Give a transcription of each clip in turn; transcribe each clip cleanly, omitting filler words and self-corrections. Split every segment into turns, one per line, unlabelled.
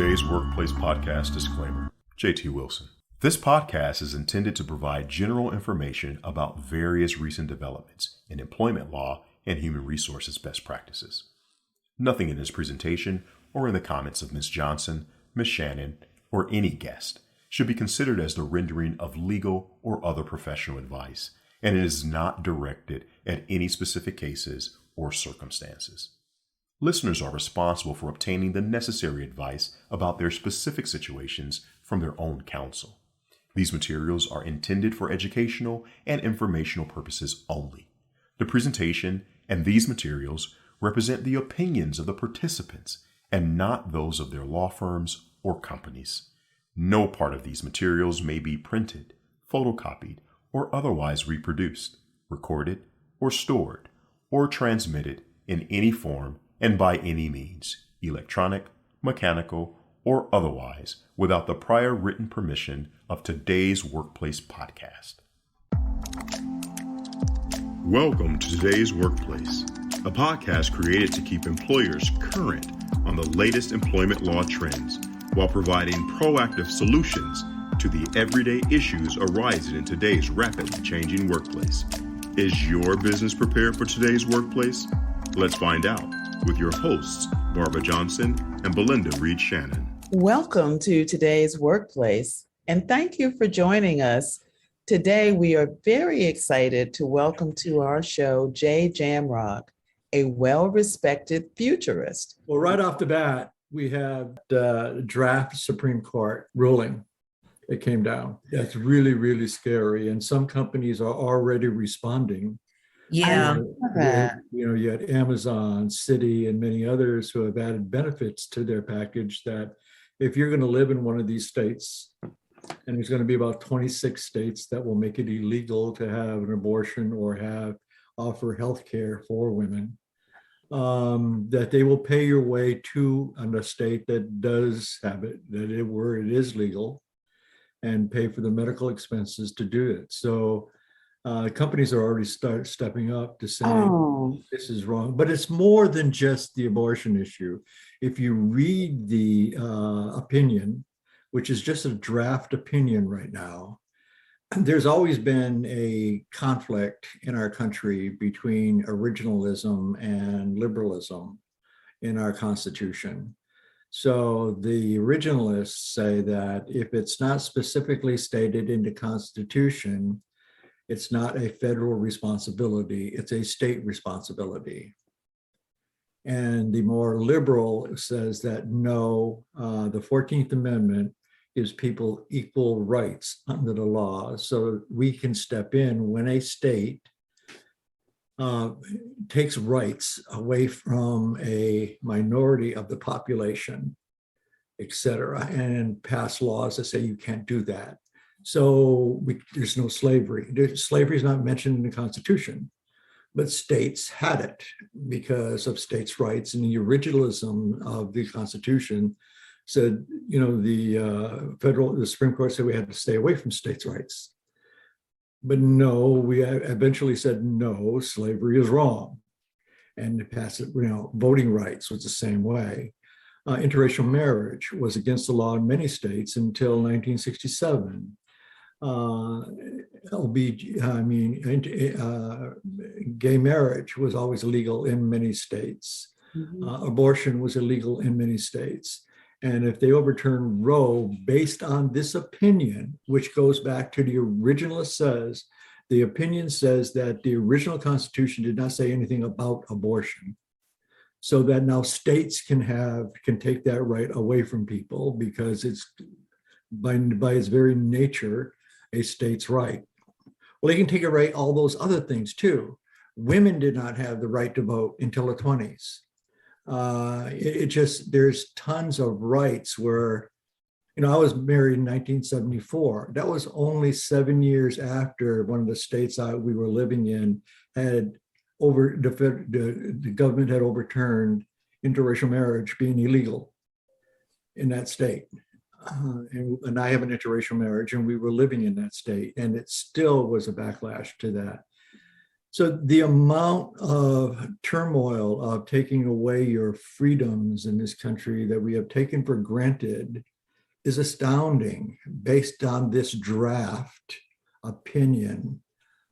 today's Workplace Podcast disclaimer. JT Wilson. This podcast is intended to provide general information about various recent developments in employment law and human resources best practices. Nothing in this presentation or in the comments of Ms. Johnson, Ms. Shannon, or any guest should be considered as the rendering of legal or other professional advice, and it is not directed at any specific cases or circumstances. Listeners are responsible for obtaining the necessary advice about their specific situations from their own counsel. These materials are intended for educational and informational purposes only. The presentation and these materials represent the opinions of the participants and not those of their law firms or companies. No part of these materials may be printed, photocopied, or otherwise reproduced, recorded, or stored, or transmitted in any form and by any means, electronic, mechanical, or otherwise, without the prior written permission of today's Workplace Podcast. Welcome to Today's Workplace, a podcast created to keep employers current on the latest employment law trends while providing proactive solutions to the everyday issues arising in today's rapidly changing workplace. Is your business prepared for today's workplace? Let's find out with your hosts, Barbara Johnson and Belinda Reed Shannon.
Welcome to today's workplace, and thank you for joining us. Today, we are very excited to welcome to our show Jay Jamrog, a well-respected futurist.
Well, right off the bat, we have the draft Supreme Court ruling that came down. That's really, really scary, and some companies are already responding.
Yeah.
You had Amazon, Citi, and many others who have added benefits to their package that if you're going to live in one of these states, and there's going to be about 26 states that will make it illegal to have an abortion or offer health care for women, that they will pay your way to a state that does have it, where it is legal, and pay for the medical expenses to do it. So companies are already stepping up to say this is wrong, but it's more than just the abortion issue. If you read the opinion, which is just a draft opinion right now, there's always been a conflict in our country between originalism and liberalism in our Constitution. So the originalists say that if it's not specifically stated in the Constitution, it's not a federal responsibility, it's a state responsibility. And the more liberal says that no, the 14th Amendment gives people equal rights under the law. So we can step in when a state takes rights away from a minority of the population, et cetera, and pass laws that say you can't do that. So there's no slavery. Slavery is not mentioned in the Constitution, but states had it because of states' rights. And the originalism of the Constitution said, the Supreme Court said we had to stay away from states' rights. But no, we eventually said, no, slavery is wrong. And to pass it, voting rights was the same way. Interracial marriage was against the law in many states until 1967. Gay marriage was always illegal in many states. Mm-hmm. Abortion was illegal in many states. And if they overturn Roe based on this opinion, which goes back to the originalist says, the opinion says that the original Constitution did not say anything about abortion. So that now states can take that right away from people because it's by its very nature a state's right. Well, they can take away all those other things too. Women did not have the right to vote until the 20s. There's tons of rights where, I was married in 1974. That was only 7 years after one of the states we were living in had the government had overturned interracial marriage being illegal in that state. And I have an interracial marriage, and we were living in that state, and it still was a backlash to that. So the amount of turmoil of taking away your freedoms in this country that we have taken for granted is astounding based on this draft opinion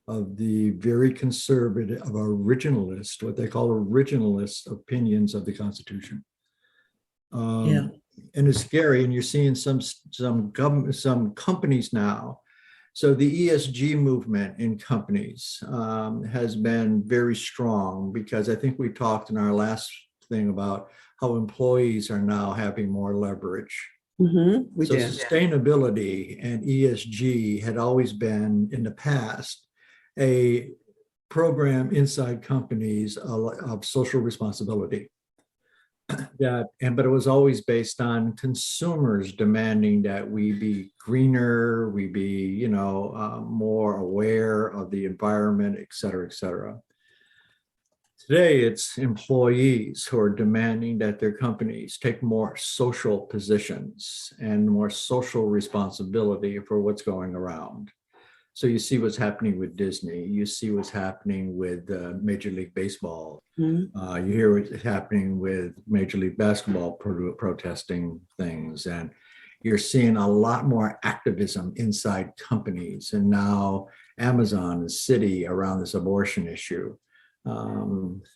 of the very conservative, of originalist, what they call originalist opinions of the Constitution.
Yeah.
And it's scary, and you're seeing some companies now. So the ESG movement in companies has been very strong, because I think we talked in our last thing about how employees are now having more leverage.
We
So
did.
sustainability and ESG had always been, in the past, a program inside companies of social responsibility. But it was always based on consumers demanding that we be greener, we be, more aware of the environment, et cetera, et cetera. Today, it's employees who are demanding that their companies take more social positions and more social responsibility for what's going around. So you see what's happening with Disney. You see what's happening with Major League Baseball. You hear what's happening with Major League Basketball protesting things. And you're seeing a lot more activism inside companies. And now Amazon and Citi around this abortion issue.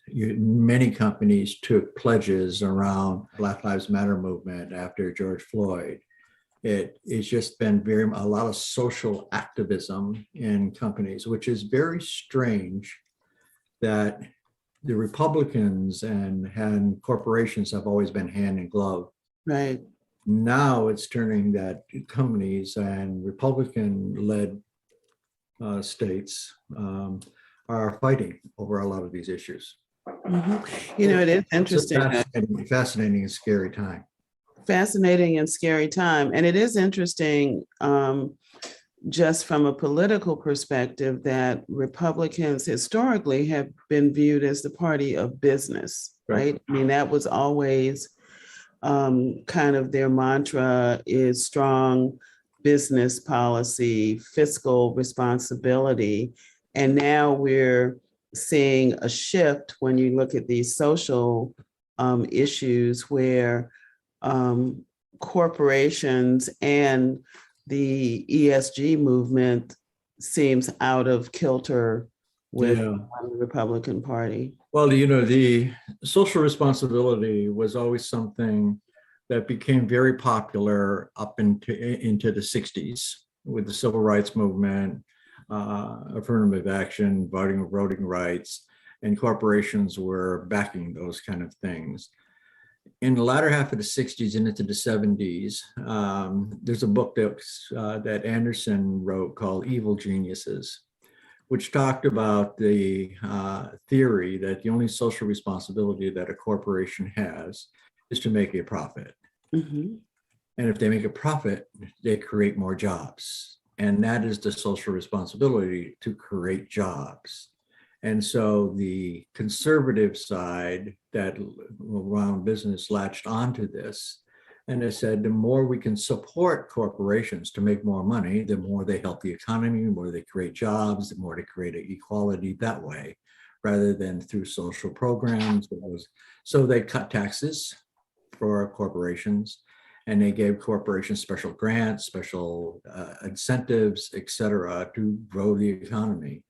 Many companies took pledges around Black Lives Matter movement after George Floyd. It's just been a lot of social activism in companies, which is very strange that the Republicans and corporations have always been hand in glove.
Right.
Now it's turning that companies and Republican-led states are fighting over a lot of these issues.
It is interesting.
It's a fascinating and scary time.
Fascinating and scary time. And it is interesting, just from a political perspective, that Republicans historically have been viewed as the party of business, right? I mean, that was always kind of their mantra, is strong business policy, fiscal responsibility. And now we're seeing a shift when you look at these social issues where corporations and the ESG movement seems out of kilter with the Republican Party.
Well, the social responsibility was always something that became very popular up into the 60s with the civil rights movement, affirmative action, voting rights, and corporations were backing those kind of things. In the latter half of the 60s and into the 70s, there's a book that Anderson wrote called Evil Geniuses, which talked about the theory that the only social responsibility that a corporation has is to make a profit. And if they make a profit, they create more jobs. And that is the social responsibility, to create jobs. And so the conservative side that around business latched onto this, and they said the more we can support corporations to make more money, the more they help the economy, the more they create jobs, the more they create equality that way, rather than through social programs. So they cut taxes for corporations, and they gave corporations special grants, special incentives, et cetera, to grow the economy.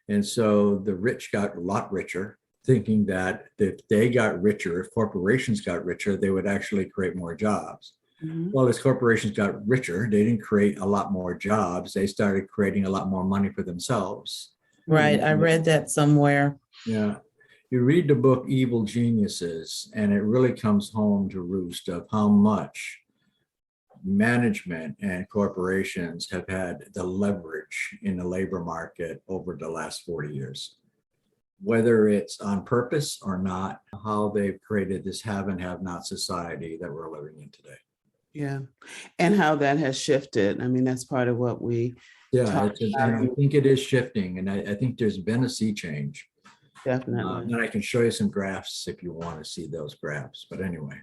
And so the rich got a lot richer, thinking that if they got richer, if corporations got richer, they would actually create more jobs. Well, as corporations got richer, they didn't create a lot more jobs. They started creating a lot more money for themselves.
Right. I read that somewhere.
Yeah. You read the book Evil Geniuses, and it really comes home to roost of how much management and corporations have had the leverage in the labor market over the last 40 years. Whether it's on purpose or not, how they've created this have and have not society that we're living in today.
Yeah. And how that has shifted. I mean, that's part of what we
and I think it is shifting. And I think there's been a sea change.
Definitely.
And I can show you some graphs if you want to see those graphs. But anyway,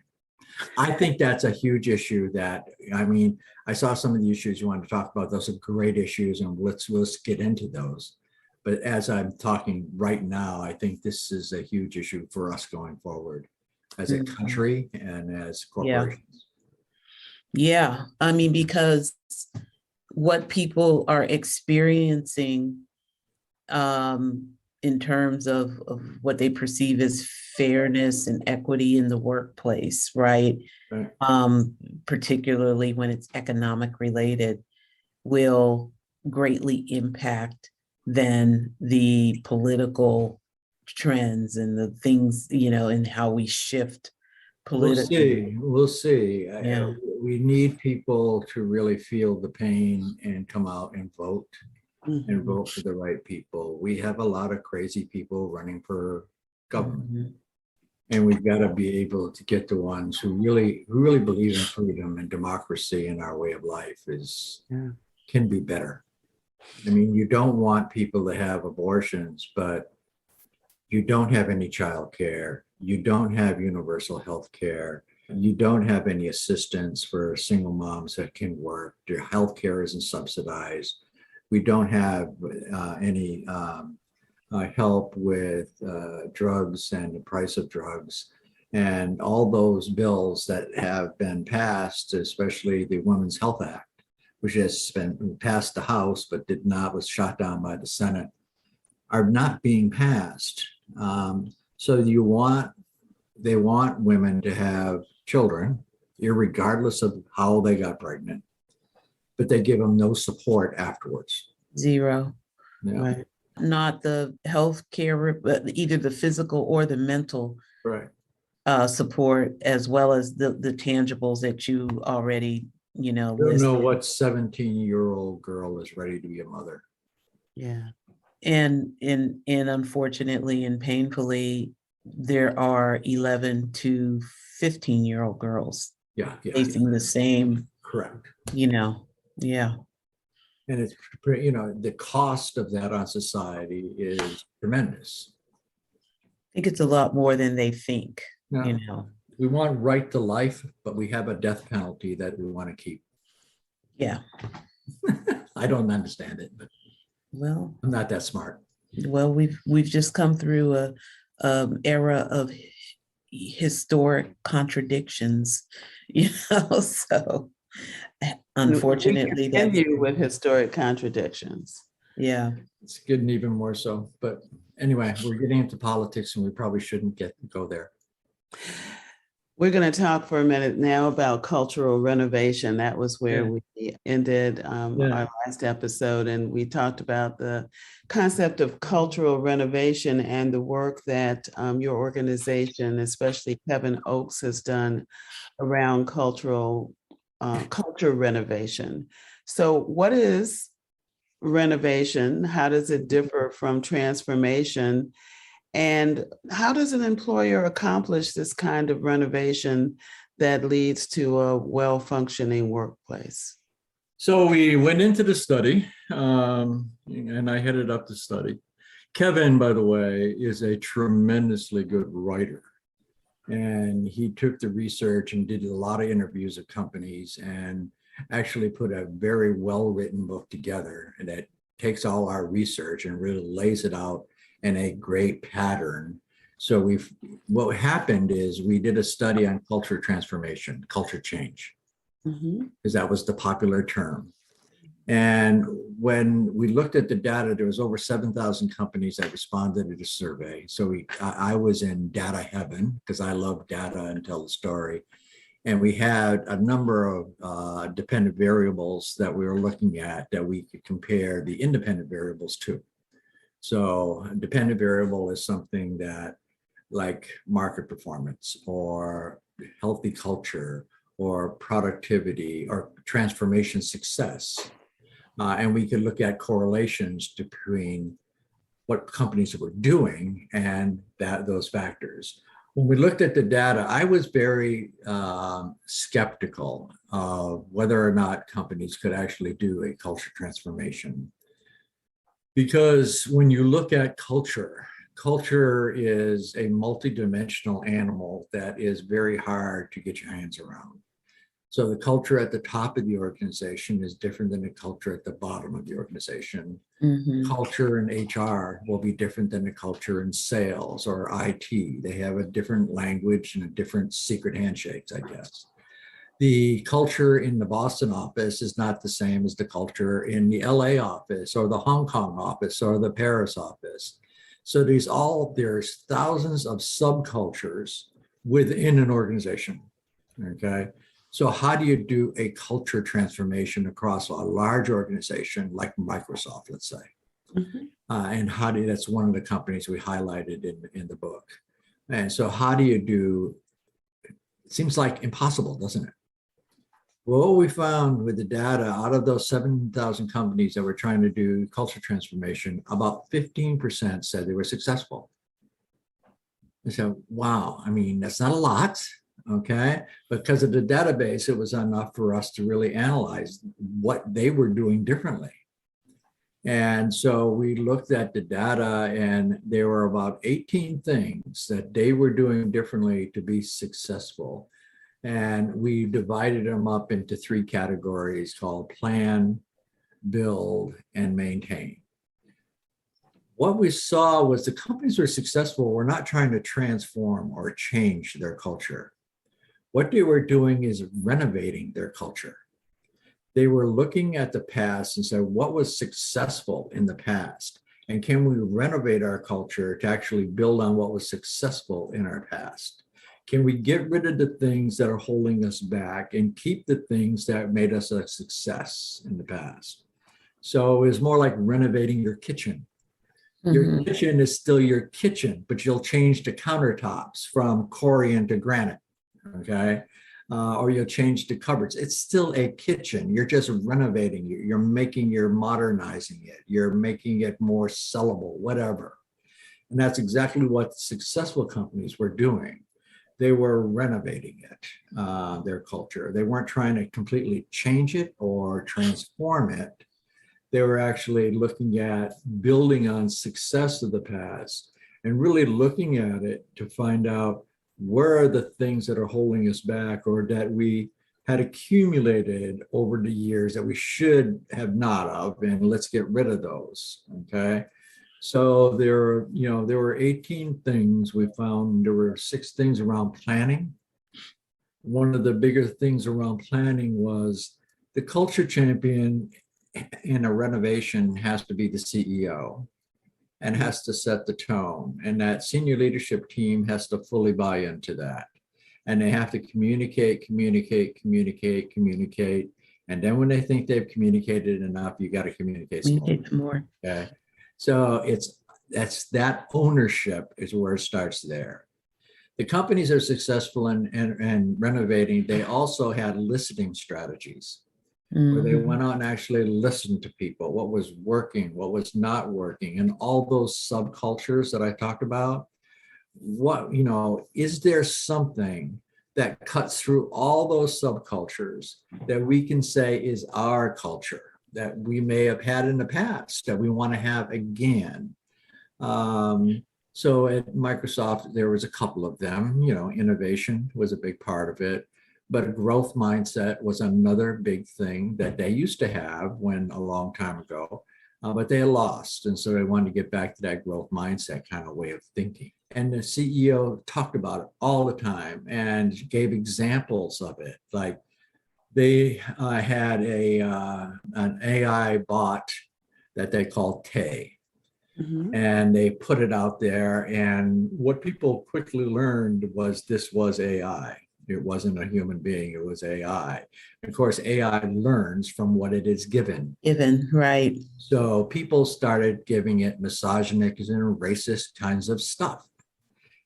I think that's a huge issue I saw some of the issues you wanted to talk about. Those are great issues, and let's get into those. But as I'm talking right now, I think this is a huge issue for us going forward as a
Mhm.
country and as
Yeah.
corporations.
Yeah, I mean, because what people are experiencing in terms of what they perceive as fairness and equity in the workplace, right?
Right.
Particularly when it's economic related, will greatly impact then the political trends and the things, and how we shift
We'll
politically.
see. We'll see.
Yeah.
We need people to really feel the pain and come out and vote and vote for the right people. We have a lot of crazy people running for government.
Mhm.
And we've got to be able to get the ones who really believe in freedom and democracy and our way of life can be better. I mean, you don't want people to have abortions, but you don't have any child care. You don't have universal health care. You don't have any assistance for single moms that can work. Their health care isn't subsidized. We don't have any help with drugs and the price of drugs. And all those bills that have been passed, especially the Women's Health Act, which has been passed the House but was shot down by the Senate, are not being passed. So they want women to have children, irregardless of how they got pregnant, but they give them no support afterwards.
Zero.
Yeah.
Right.
Not the health care, but either the physical or the mental
Right.
support, as well as the tangibles that you already,
I don't
listed.
know what 17-year-old girl is ready to be a mother.
Yeah.
And unfortunately and painfully, there are 11 to 15-year-old girls
Yeah.
facing the same,
Correct.
yeah.
And it's, the cost of that on society is tremendous.
I think it's a lot more than they think,
Now, we want right to life, but we have a death penalty that we want to keep.
Yeah.
I don't understand it, but
Well,
I'm not that smart.
Well, we've just come through a era of historic contradictions, so unfortunately
We continue with historic contradictions.
Yeah.
It's getting even more so. But anyway, we're getting into politics and we probably shouldn't go there.
We're going to talk for a minute now about cultural renovation. That was where we ended our last episode, and we talked about the concept of cultural renovation and the work that your organization, especially Kevin Oakes, has done around culture renovation. So what is renovation? How does it differ from transformation? And how does an employer accomplish this kind of renovation that leads to a well-functioning workplace?
So we went into the study, and I headed up the study. Kevin, by the way, is a tremendously good writer. And he took the research and did a lot of interviews of companies and actually put a very well-written book together that takes all our research and really lays it out in a great pattern. So what happened is we did a study on culture transformation, culture change, because that was the popular term. And when we looked at the data, there was over 7,000 companies that responded to the survey. So I was in data heaven because I love data and tell the story. And we had a number of dependent variables that we were looking at that we could compare the independent variables to. So a dependent variable is something that like market performance or healthy culture or productivity or transformation success. And we could look at correlations between what companies were doing and those factors. When we looked at the data, I was very skeptical of whether or not companies could actually do a culture transformation. Because when you look at culture is a multidimensional animal that is very hard to get your hands around. So the culture at the top of the organization is different than the culture at the bottom of the organization.
Mhm.
Culture in HR will be different than the culture in sales or IT. They have a different language and a different secret handshakes, I guess. The culture in the Boston office is not the same as the culture in the LA office or the Hong Kong office or the Paris office. So there's thousands of subcultures within an organization. Okay. So how do you do a culture transformation across a large organization like Microsoft, let's say?
Mhm.
And that's one of the companies we highlighted in the book. And so how do you do, it seems like impossible, doesn't it? Well, what we found with the data, out of those 7,000 companies that were trying to do culture transformation, about 15% said they were successful. And so, wow, I mean, that's not a lot, okay? Because of the database, it was enough for us to really analyze what they were doing differently. And so we looked at the data, and there were about 18 things that they were doing differently to be successful. And we divided them up into 3 categories called plan, build, and maintain. What we saw was the companies who were successful were not trying to transform or change their culture. What they were doing is renovating their culture. They were looking at the past and said, what was successful in the past? And can we renovate our culture to actually build on what was successful in our past? Can we get rid of the things that are holding us back and keep the things that made us a success in the past? So it's more like renovating your kitchen. Your kitchen is still your kitchen, but you'll change the countertops from Corian to granite, okay? Or you'll change the cupboards. It's still a kitchen. You're just renovating it. You're modernizing it. You're making it more sellable, whatever. And that's exactly what successful companies were doing. They were renovating it, their culture. They weren't trying to completely change it or transform it. They were actually looking at building on success of the past and really looking at it to find out where are the things that are holding us back or that we had accumulated over the years that we should have not of, and let's get rid of those, okay? So there were 18 things we found. There were 6 things around planning. One of the bigger things around planning was the culture champion in a renovation has to be the CEO and has to set the tone. And that senior leadership team has to fully buy into that. And they have to communicate. And then when they think they've communicated enough, you got to communicate some more. Okay. So that's that ownership is where it starts there. The companies that are successful in renovating, they also had listening strategies where they went out and actually listened to people, what was working, what was not working, and all those subcultures that I talked about. Is there something that cuts through all those subcultures that we can say is our culture that we may have had in the past that we want to have again? So at Microsoft, there was a couple of them. Innovation was a big part of it. But a growth mindset was another big thing that they used to have a long time ago, but they lost. And so they wanted to get back to that growth mindset kind of way of thinking. And the CEO talked about it all the time and gave examples of it. Like they had an AI bot that they called Tay. And they put it out there. And what people quickly learned was this was AI. It wasn't a human being, it was AI. Of course, AI learns from what it is given.
Right.
So people started giving it misogynistic and racist kinds of stuff.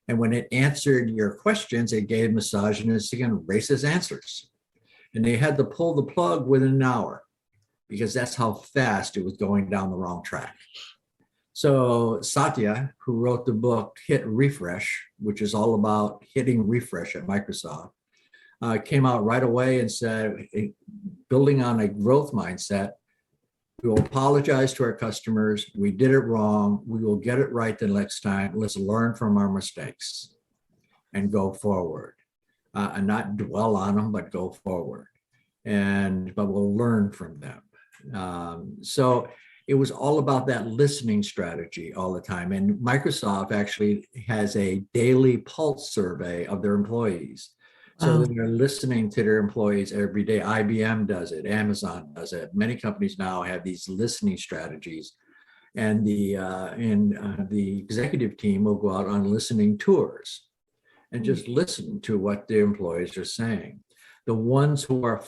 And when it answered your questions, it gave misogynistic and racist answers. And they had to pull the plug within an hour because that's how fast it was going down the wrong track. So Satya, who wrote the book Hit Refresh, which is all about hitting refresh at Microsoft, came out right away and said, building on a growth mindset, we will apologize to our customers. We did it wrong. We will get it right the next time. Let's learn from our mistakes and go forward and not dwell on them, but go forward. but we'll learn from them. So it was all about that listening strategy all the time. And Microsoft actually has a daily pulse survey of their employees. So
Wow.
they're listening to their employees every day. IBM does it, Amazon does it. Many companies now have these listening strategies. And the executive team will go out on listening tours and just listen to what the employees are saying. The ones who are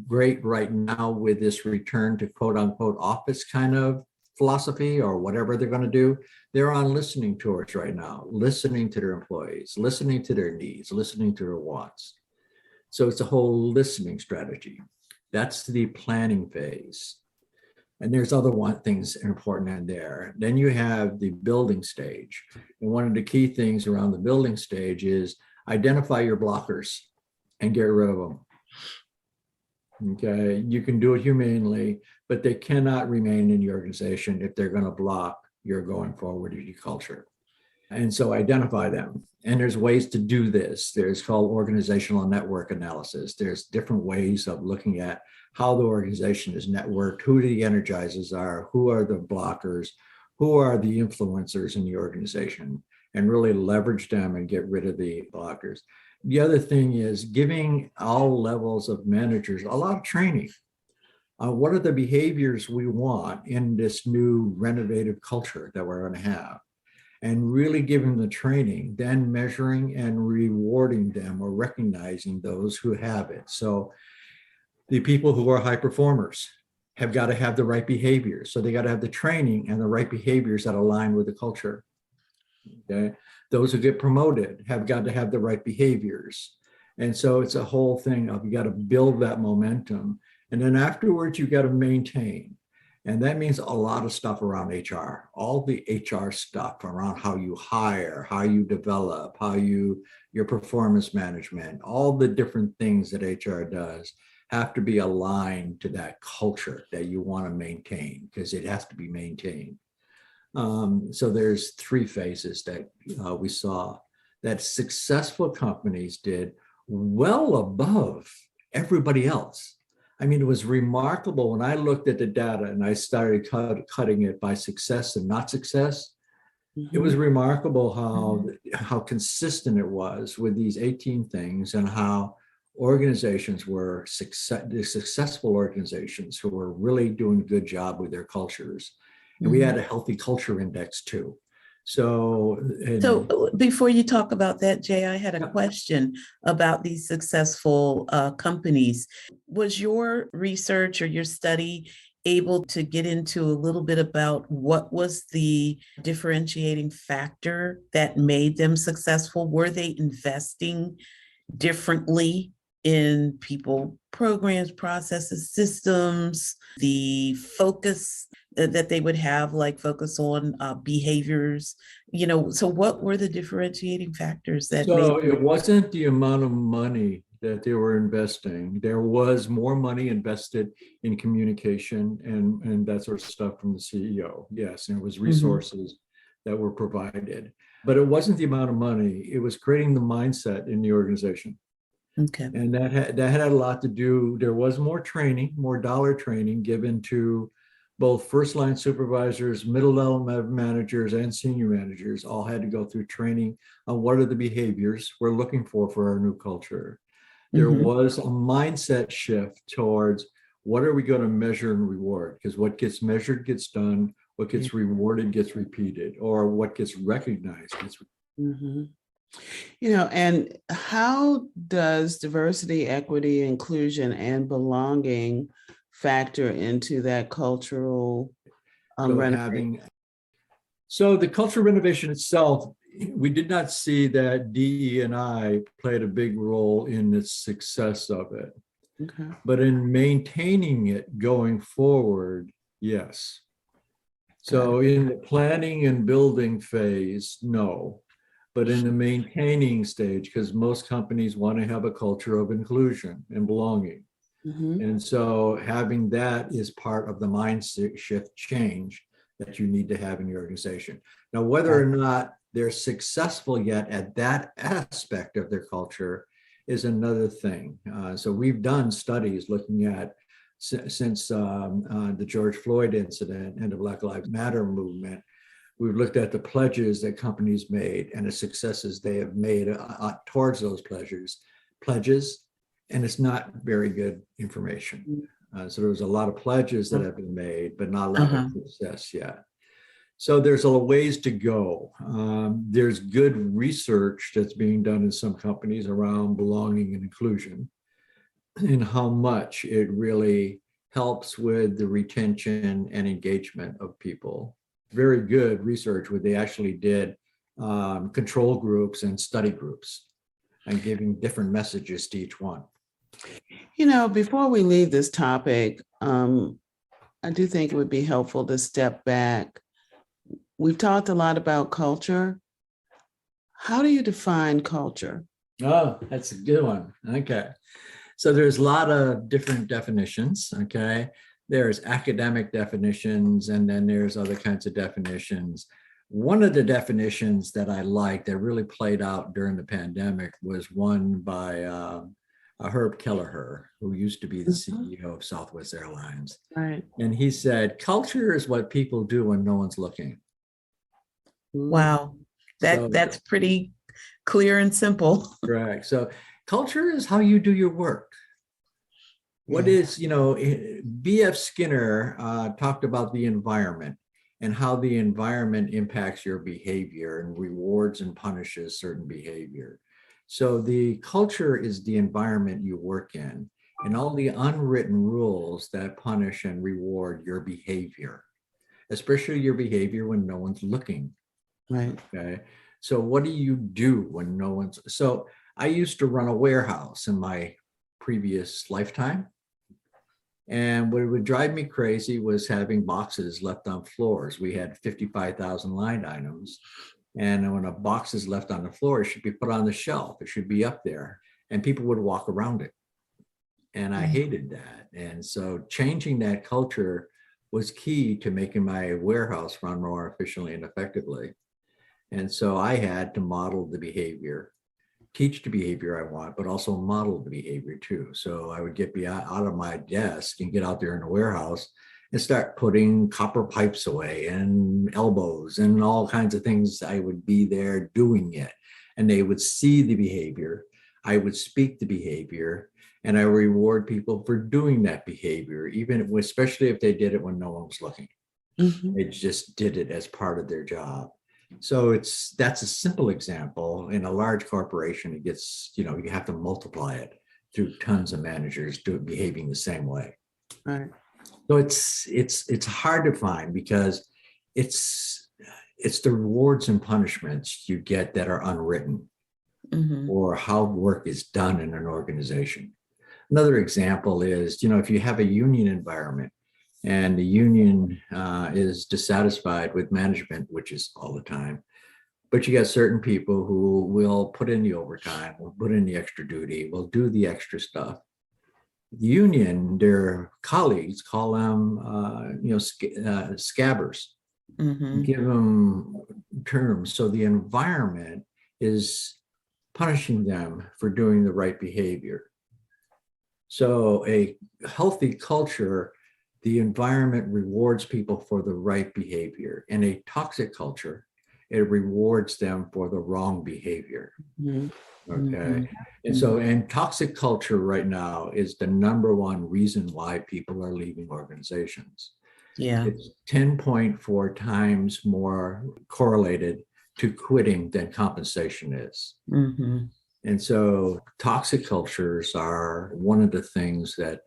great right now with this return to quote unquote office kind of philosophy or whatever they're going to do, they're on listening tours right now, listening to their employees, listening to their needs, listening to their wants. So it's a whole listening strategy. That's the planning phase. And there's other things important in there. Then you have the building stage. And one of the key things around the building stage is identify your blockers and get rid of them. Okay, you can do it humanely, but they cannot remain in the organization if they're going to block your going forward in your culture. And so identify them. And there's ways to do this. There's called organizational network analysis. There's different ways of looking at how the organization is networked, who the energizers are, who are the blockers, who are the influencers in the organization, and really leverage them and get rid of the blockers. The other thing is giving all levels of managers a lot of training. What are the behaviors we want in this new renovative culture that we're going to have? And really giving them the training, then measuring and rewarding them or recognizing those who have it. So the people who are high performers have got to have the right behaviors. So they got to have the training and the right behaviors that align with the culture. Okay. Those who get promoted have got to have the right behaviors. And so it's a whole thing of you got to build that momentum. And then afterwards, you got to maintain. And that means a lot of stuff around HR, all the HR stuff around how you hire, how you develop, your performance management, all the different things that HR does have to be aligned to that culture that you want to maintain, because it has to be maintained. So there's three phases that we saw that successful companies did well above everybody else. I mean, it was remarkable when I looked at the data and I started cutting it by success and not success. Mm-hmm. It was remarkable how consistent it was with these 18 things, and how organizations were successful organizations who were really doing a good job with their cultures. And we had a healthy culture index too. So
before you talk about that, Jay, I had a question about these successful companies. Was your research or your study able to get into a little bit about what was the differentiating factor that made them successful? Were they investing differently in people, programs, processes, systems, the focus that they would have, like focus on behaviors, so what were the differentiating factors that
it wasn't the amount of money that they were investing. There was more money invested in communication and that sort of stuff from the CEO. Yes, and it was resources that were provided, but it wasn't the amount of money. It was creating the mindset in the organization.
Okay.
And that had a lot to do. There was more training, more dollar training given to both first line supervisors, middle level managers, and senior managers. All had to go through training on what are the behaviors we're looking for our new culture. There was a mindset shift towards what are we going to measure and reward? Because what gets measured gets done, what gets rewarded gets repeated, or what gets recognized gets repeated.
And how does diversity, equity, inclusion, and belonging factor into that cultural renovation?
So the cultural renovation itself, we did not see that DE&I played a big role in the success of it.
Okay.
But in maintaining it going forward, yes. So in the planning and building phase, no. But in the maintaining stage, because most companies want to have a culture of inclusion and belonging. And so having that is part of the mindset shift change that you need to have in your organization. Now, whether or not they're successful yet at that aspect of their culture is another thing. So we've done studies looking at since the George Floyd incident and the Black Lives Matter movement. We've looked at the pledges that companies made and the successes they have made towards those pledges, and it's not very good information. So there was a lot of pledges that have been made, but not a lot of success yet. So there's a ways to go. There's good research that's being done in some companies around belonging and inclusion, and how much it really helps with the retention and engagement of people. Very good research where they actually did control groups and study groups and giving different messages to each one.
Before we leave this topic, I do think it would be helpful to step back. We've talked a lot about culture. How do you define culture?
Oh, that's a good one. Okay. So there's a lot of different definitions. Okay. There's academic definitions, and then there's other kinds of definitions. One of the definitions that I liked that really played out during the pandemic was one by Herb Kelleher, who used to be the CEO of Southwest Airlines.
Right.
And he said, culture is what people do when no one's looking.
Wow. That's pretty clear and simple.
Correct. So culture is how you do your work. What is, B.F. Skinner talked about the environment and how the environment impacts your behavior and rewards and punishes certain behavior. So the culture is the environment you work in and all the unwritten rules that punish and reward your behavior, especially your behavior when no one's looking.
Right.
Okay. So what do you do when no one's, so I used to run a warehouse in my previous lifetime. And what would drive me crazy was having boxes left on floors. We had 55,000 line items. And when a box is left on the floor, it should be put on the shelf. It should be up there. And people would walk around it. And I hated that. And so changing that culture was key to making my warehouse run more efficiently and effectively. And so I had to model the behavior, teach the behavior I want, but also model the behavior too. So I would get out of my desk and get out there in the warehouse and start putting copper pipes away and elbows and all kinds of things. I would be there doing it, and they would see the behavior. I would speak the behavior, and I reward people for doing that behavior, especially if they did it when no one was looking. They just did it as part of their job. So that's a simple example. In a large corporation, it gets, you have to multiply it through tons of managers behaving the same way.
Right.
So it's hard to find because it's the rewards and punishments you get that are unwritten, or how work is done in an organization. Another example is, if you have a union environment, and the union is dissatisfied with management, which is all the time. But you got certain people who will put in the overtime, will put in the extra duty, will do the extra stuff. The union, their colleagues call them, scabbers. Give them terms. So the environment is punishing them for doing the right behavior. So a healthy culture, the environment rewards people for the right behavior. In a toxic culture, it rewards them for the wrong behavior. Okay. And toxic culture right now is the number one reason why people are leaving organizations.
Yeah.
It's 10.4 times more correlated to quitting than compensation is. And so toxic cultures are one of the things that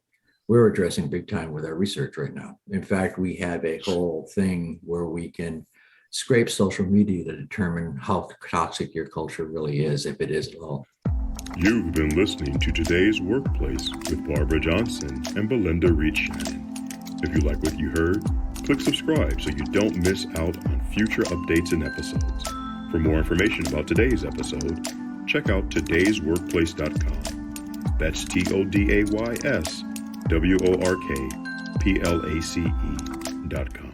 we're addressing big time with our research right now. In fact, we have a whole thing where we can scrape social media to determine how toxic your culture really is, if it is at all.
You've been listening to Today's Workplace with Barbara Johnson and Belinda Reed Shannon. If you like what you heard, click subscribe so you don't miss out on future updates and episodes. For more information about today's episode, check out todaysworkplace.com. That's TODAYSWORKPLACE.com.